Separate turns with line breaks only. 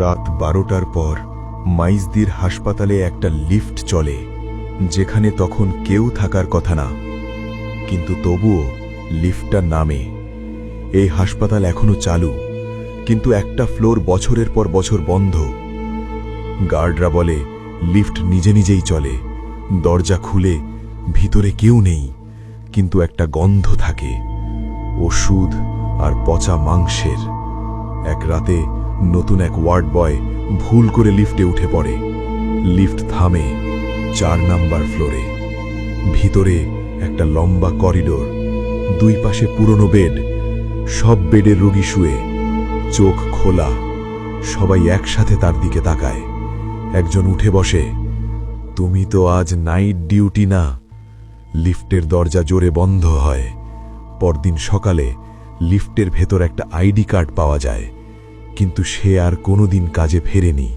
রাত 12টার পর মাইজদির হাসপাতালে একটা লিফট চলে, যেখানে তখন কেউ থাকার কথা না, কিন্তু তবুও লিফটটা নামে। এই হাসপাতাল এখনো চালু, কিন্তু একটা ফ্লোর বছরের পর বছর বন্ধ। গার্ডরা বলে লিফট নিজে নিজেই চলে, দরজা খুলে ভিতরে কেউ নেই, কিন্তু একটা গন্ধ থাকে, ওষুধ আর পচা মাংসের। এক রাতে নতুন এক ওয়ার্ড বয় ভুল করে লিফটে উঠে পড়ে। লিফট থামে 4 নাম্বার ফ্লোরে। ভিতরে একটা লম্বা করিডোর, দুই পাশে পুরনো বেড, সব বেডের রোগী শুয়ে, চোখ খোলা, সবাই একসাথে তার দিকে তাকায়। একজন উঠে বসে, তুমি তো আজ নাইট ডিউটি না। লিফটের দরজা জোরে বন্ধ হয়। পরদিন সকালে লিফটের ভেতর একটা আইডি কার্ড পাওয়া যায়, কিন্তু সে আর কোনোদিন কাজে ফেরেনি।